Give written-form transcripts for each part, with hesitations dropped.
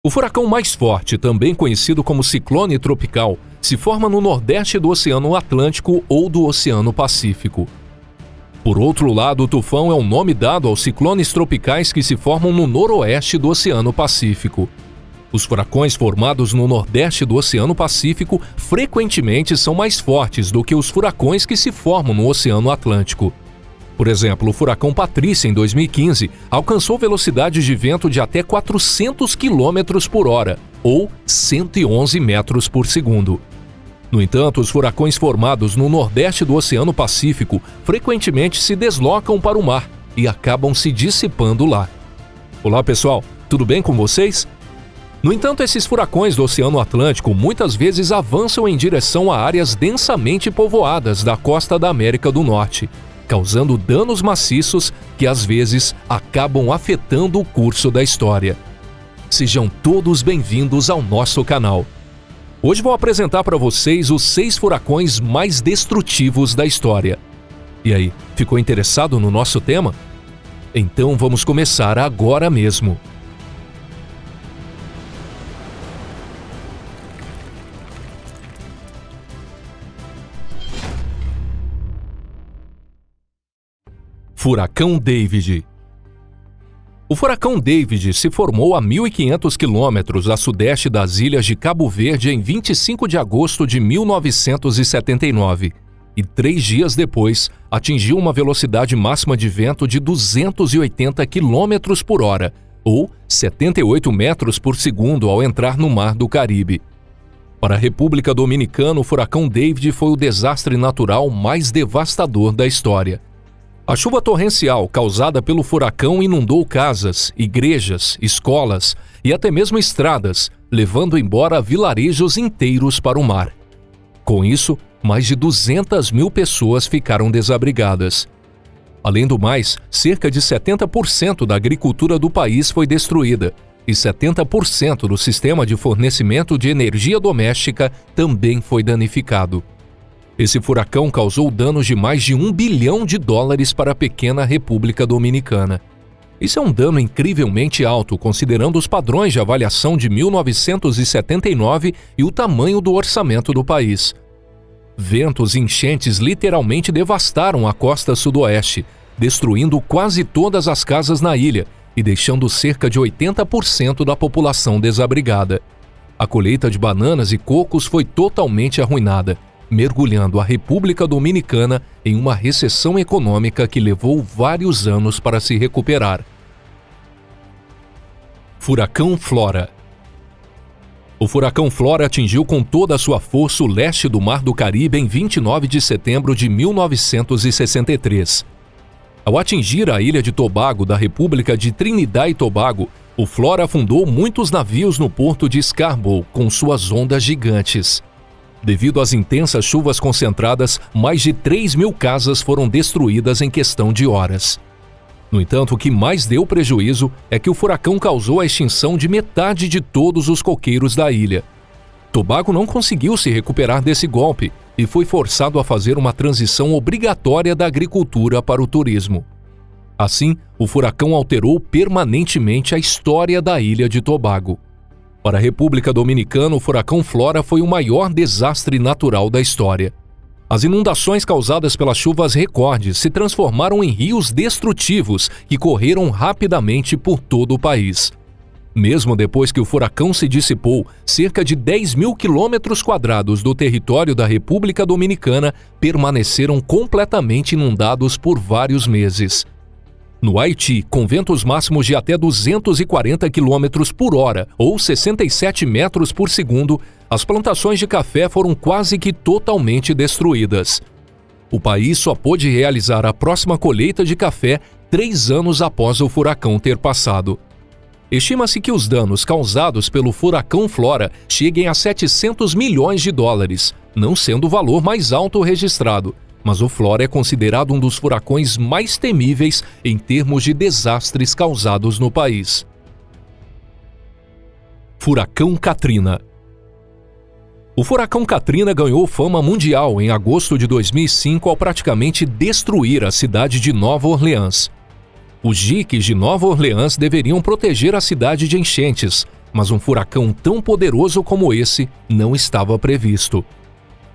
O furacão mais forte, também conhecido como ciclone tropical, se forma no nordeste do Oceano Atlântico ou do Oceano Pacífico. Por outro lado, o tufão é o nome dado aos ciclones tropicais que se formam no noroeste do Oceano Pacífico. Os furacões formados no nordeste do Oceano Pacífico frequentemente são mais fortes do que os furacões que se formam no Oceano Atlântico. Por exemplo, o furacão Patrícia, em 2015, alcançou velocidades de vento de até 400 km por hora, ou 111 metros por segundo. No entanto, os furacões formados no nordeste do Oceano Pacífico frequentemente se deslocam para o mar e acabam se dissipando lá. Olá pessoal, tudo bem com vocês? No entanto, esses furacões do Oceano Atlântico muitas vezes avançam em direção a áreas densamente povoadas da costa da América do Norte, causando danos maciços que às vezes acabam afetando o curso da história. Sejam todos bem-vindos ao nosso canal. Hoje vou apresentar para vocês os 6 furacões mais destrutivos da história. E aí, ficou interessado no nosso tema? Então vamos começar agora mesmo. Furacão David. O furacão David se formou a 1.500 quilômetros a sudeste das ilhas de Cabo Verde em 25 de agosto de 1979 e 3 dias depois atingiu uma velocidade máxima de vento de 280 km por hora, ou 78 metros por segundo ao entrar no Mar do Caribe. Para a República Dominicana, o furacão David foi o desastre natural mais devastador da história. A chuva torrencial causada pelo furacão inundou casas, igrejas, escolas e até mesmo estradas, levando embora vilarejos inteiros para o mar. Com isso, mais de 200 mil pessoas ficaram desabrigadas. Além do mais, cerca de 70% da agricultura do país foi destruída e 70% do sistema de fornecimento de energia doméstica também foi danificado. Esse furacão causou danos de mais de $1 bilhão para a pequena República Dominicana. Isso é um dano incrivelmente alto, considerando os padrões de avaliação de 1979 e o tamanho do orçamento do país. Ventos e enchentes literalmente devastaram a costa sudoeste, destruindo quase todas as casas na ilha e deixando cerca de 80% da população desabrigada. A colheita de bananas e cocos foi totalmente arruinada, mergulhando a República Dominicana em uma recessão econômica que levou vários anos para se recuperar. Furacão Flora. O furacão Flora atingiu com toda a sua força o leste do Mar do Caribe em 29 de setembro de 1963. Ao atingir a ilha de Tobago da República de Trinidad e Tobago, o Flora afundou muitos navios no porto de Scarborough com suas ondas gigantes. Devido às intensas chuvas concentradas, mais de 3.000 casas foram destruídas em questão de horas. No entanto, o que mais deu prejuízo é que o furacão causou a extinção de metade de todos os coqueiros da ilha. Tobago não conseguiu se recuperar desse golpe e foi forçado a fazer uma transição obrigatória da agricultura para o turismo. Assim, o furacão alterou permanentemente a história da ilha de Tobago. Para a República Dominicana, o furacão Flora foi o maior desastre natural da história. As inundações causadas pelas chuvas recordes se transformaram em rios destrutivos que correram rapidamente por todo o país. Mesmo depois que o furacão se dissipou, cerca de 10.000 quilômetros quadrados do território da República Dominicana permaneceram completamente inundados por vários meses. No Haiti, com ventos máximos de até 240 km por hora, ou 67 metros por segundo, as plantações de café foram quase que totalmente destruídas. O país só pôde realizar a próxima colheita de café 3 anos após o furacão ter passado. Estima-se que os danos causados pelo furacão Flora cheguem a $700 milhões, não sendo o valor mais alto registrado. Mas o Flora é considerado um dos furacões mais temíveis em termos de desastres causados no país. Furacão Katrina. O furacão Katrina ganhou fama mundial em agosto de 2005 ao praticamente destruir a cidade de Nova Orleans. Os diques de Nova Orleans deveriam proteger a cidade de enchentes, mas um furacão tão poderoso como esse não estava previsto.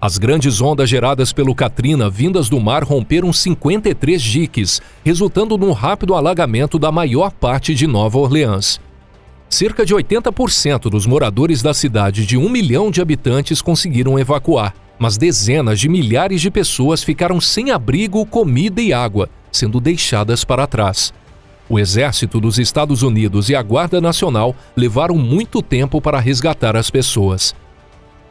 As grandes ondas geradas pelo Katrina vindas do mar romperam 53 diques, resultando num rápido alagamento da maior parte de Nova Orleans. Cerca de 80% dos moradores da cidade de 1 milhão de habitantes conseguiram evacuar, mas dezenas de milhares de pessoas ficaram sem abrigo, comida e água, sendo deixadas para trás. O Exército dos Estados Unidos e a Guarda Nacional levaram muito tempo para resgatar as pessoas.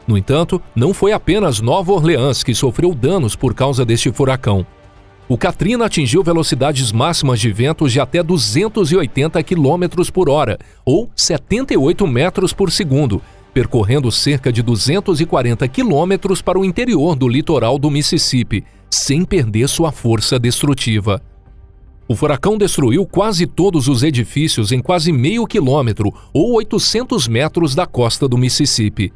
No entanto, não foi apenas Nova Orleans que sofreu danos por causa deste furacão. O Katrina atingiu velocidades máximas de ventos de até 280 km por hora, ou 78 metros por segundo, percorrendo cerca de 240 quilômetros para o interior do litoral do Mississippi, sem perder sua força destrutiva. O furacão destruiu quase todos os edifícios em quase meio quilômetro, ou 800 metros da costa do Mississippi.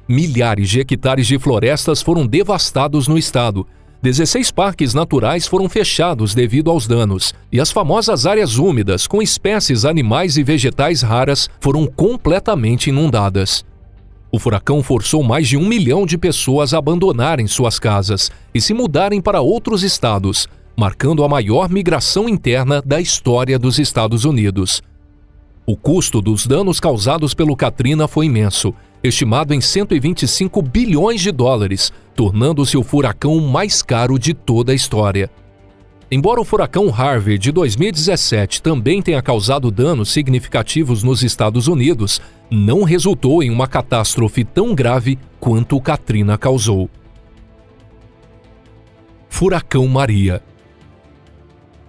Milhares de hectares de florestas foram devastados no estado. 16 parques naturais foram fechados devido aos danos, e as famosas áreas úmidas, com espécies animais e vegetais raras, foram completamente inundadas. O furacão forçou mais de 1 milhão de pessoas a abandonarem suas casas e se mudarem para outros estados, marcando a maior migração interna da história dos Estados Unidos. O custo dos danos causados pelo Katrina foi imenso, estimado em 125 bilhões de dólares, tornando-se o furacão mais caro de toda a história. Embora o furacão Harvey de 2017 também tenha causado danos significativos nos Estados Unidos, não resultou em uma catástrofe tão grave quanto o Katrina causou. Furacão Maria.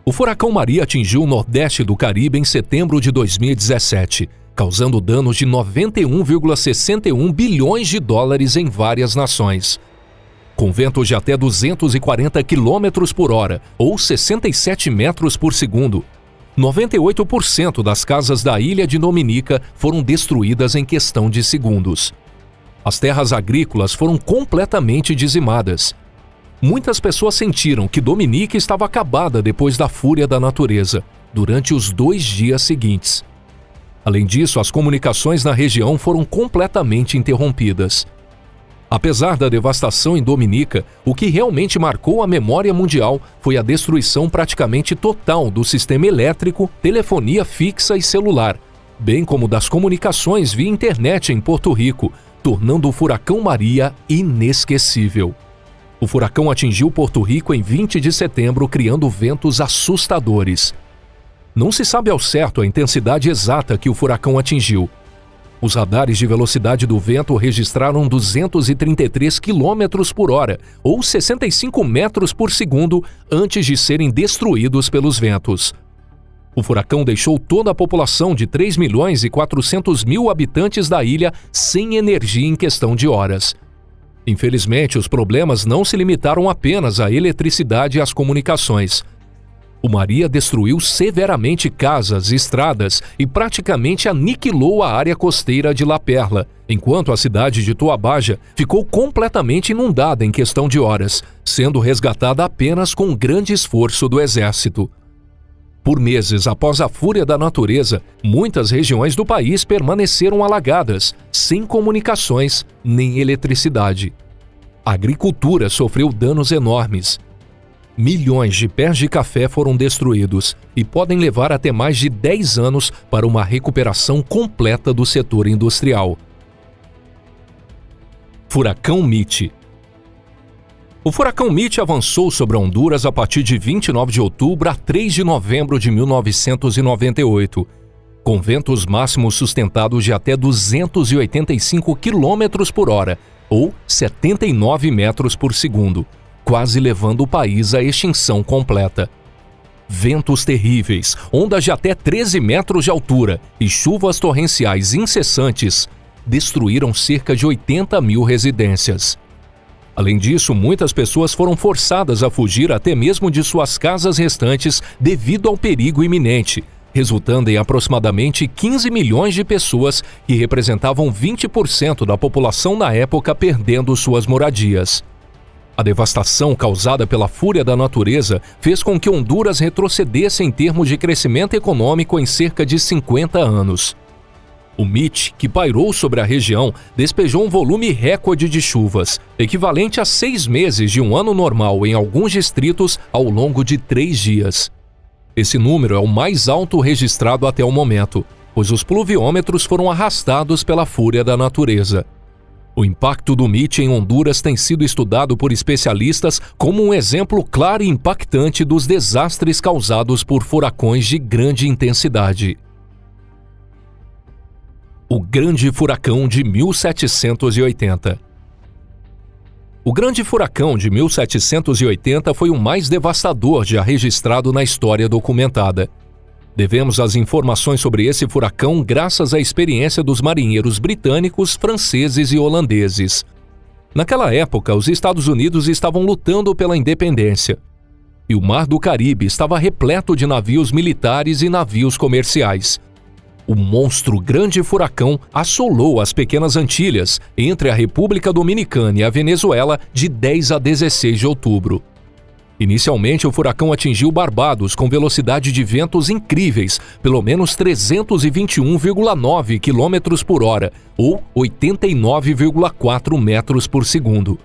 O furacão Maria atingiu o nordeste do Caribe em setembro de 2017, causando danos de 91,61 bilhões de dólares em várias nações. Com ventos de até 240 km por hora, ou 67 metros por segundo, 98% das casas da ilha de Dominica foram destruídas em questão de segundos. As terras agrícolas foram completamente dizimadas. Muitas pessoas sentiram que Dominica estava acabada depois da fúria da natureza, durante os 2 dias seguintes. Além disso, as comunicações na região foram completamente interrompidas. Apesar da devastação em Dominica, o que realmente marcou a memória mundial foi a destruição praticamente total do sistema elétrico, telefonia fixa e celular, bem como das comunicações via internet em Porto Rico, tornando o furacão Maria inesquecível. O furacão atingiu Porto Rico em 20 de setembro, criando ventos assustadores. Não se sabe ao certo a intensidade exata que o furacão atingiu. Os radares de velocidade do vento registraram 233 km por hora, ou 65 metros por segundo, antes de serem destruídos pelos ventos. O furacão deixou toda a população de 3.400.000 habitantes da ilha sem energia em questão de horas. Infelizmente, os problemas não se limitaram apenas à eletricidade e às comunicações. O Maria destruiu severamente casas, estradas e praticamente aniquilou a área costeira de La Perla, enquanto a cidade de Toa Baja ficou completamente inundada em questão de horas, sendo resgatada apenas com grande esforço do exército. Por meses após a fúria da natureza, muitas regiões do país permaneceram alagadas, sem comunicações nem eletricidade. A agricultura sofreu danos enormes. Milhões de pés de café foram destruídos e podem levar até mais de 10 anos para uma recuperação completa do setor industrial. Furacão Mitch. O furacão Mitch avançou sobre Honduras a partir de 29 de outubro a 3 de novembro de 1998, com ventos máximos sustentados de até 285 km por hora, ou 79 metros por segundo, quase levando o país à extinção completa. Ventos terríveis, ondas de até 13 metros de altura e chuvas torrenciais incessantes destruíram cerca de 80.000 residências. Além disso, muitas pessoas foram forçadas a fugir até mesmo de suas casas restantes devido ao perigo iminente, resultando em aproximadamente 15 milhões de pessoas que representavam 20% da população na época perdendo suas moradias. A devastação causada pela fúria da natureza fez com que Honduras retrocedesse em termos de crescimento econômico em cerca de 50 anos. O Mitch, que pairou sobre a região, despejou um volume recorde de chuvas, equivalente a 6 meses de um ano normal em alguns distritos ao longo de 3 dias. Esse número é o mais alto registrado até o momento, pois os pluviômetros foram arrastados pela fúria da natureza. O impacto do Mitch em Honduras tem sido estudado por especialistas como um exemplo claro e impactante dos desastres causados por furacões de grande intensidade. O Grande Furacão de 1780. O Grande Furacão de 1780 foi o mais devastador já registrado na história documentada. Devemos as informações sobre esse furacão graças à experiência dos marinheiros britânicos, franceses e holandeses. Naquela época, os Estados Unidos estavam lutando pela independência. E o Mar do Caribe estava repleto de navios militares e navios comerciais. O monstro Grande Furacão assolou as Pequenas Antilhas, entre a República Dominicana e a Venezuela, de 10 a 16 de outubro. Inicialmente, o furacão atingiu Barbados com velocidade de ventos incríveis, pelo menos 321,9 km por hora, ou 89,4 metros por segundo.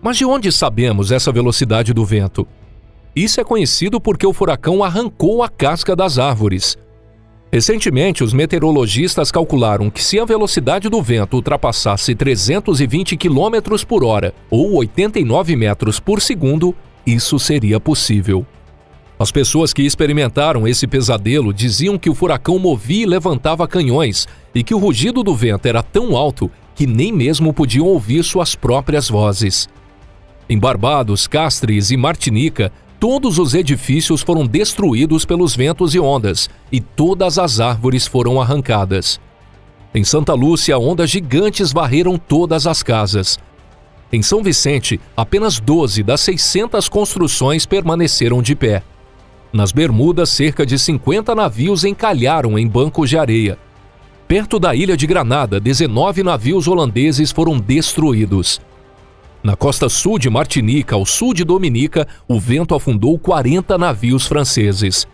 Mas de onde sabemos essa velocidade do vento? Isso é conhecido porque o furacão arrancou a casca das árvores. Recentemente, os meteorologistas calcularam que se a velocidade do vento ultrapassasse 320 km por hora, ou 89 metros por segundo, isso seria possível. As pessoas que experimentaram esse pesadelo diziam que o furacão movia e levantava canhões e que o rugido do vento era tão alto que nem mesmo podiam ouvir suas próprias vozes. Em Barbados, Castries e Martinica, todos os edifícios foram destruídos pelos ventos e ondas, e todas as árvores foram arrancadas. Em Santa Lúcia, ondas gigantes varreram todas as casas. Em São Vicente, apenas 12 das 600 construções permaneceram de pé. Nas Bermudas, cerca de 50 navios encalharam em bancos de areia. Perto da ilha de Granada, 19 navios holandeses foram destruídos. Na costa sul de Martinica, ao sul de Dominica, o vento afundou 40 navios franceses.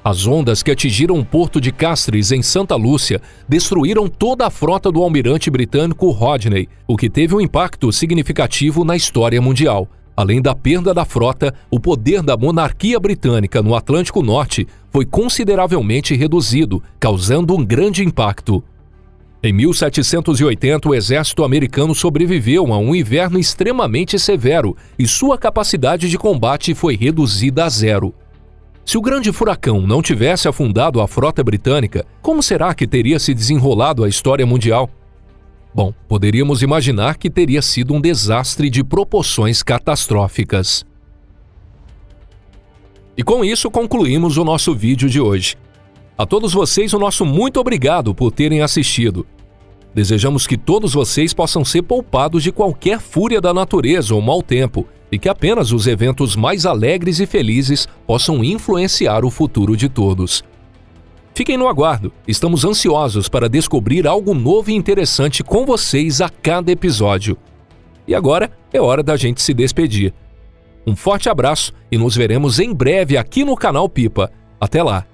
As ondas que atingiram o porto de Castries, em Santa Lúcia, destruíram toda a frota do almirante britânico Rodney, o que teve um impacto significativo na história mundial. Além da perda da frota, o poder da monarquia britânica no Atlântico Norte foi consideravelmente reduzido, causando um grande impacto. Em 1780, o exército americano sobreviveu a um inverno extremamente severo e sua capacidade de combate foi reduzida a zero. Se o Grande Furacão não tivesse afundado a frota britânica, como será que teria se desenrolado a história mundial? Bom, poderíamos imaginar que teria sido um desastre de proporções catastróficas. E com isso concluímos o nosso vídeo de hoje. A todos vocês, o nosso muito obrigado por terem assistido. Desejamos que todos vocês possam ser poupados de qualquer fúria da natureza ou mau tempo e que apenas os eventos mais alegres e felizes possam influenciar o futuro de todos. Fiquem no aguardo, estamos ansiosos para descobrir algo novo e interessante com vocês a cada episódio. E agora é hora da gente se despedir. Um forte abraço e nos veremos em breve aqui no canal Pipa. Até lá!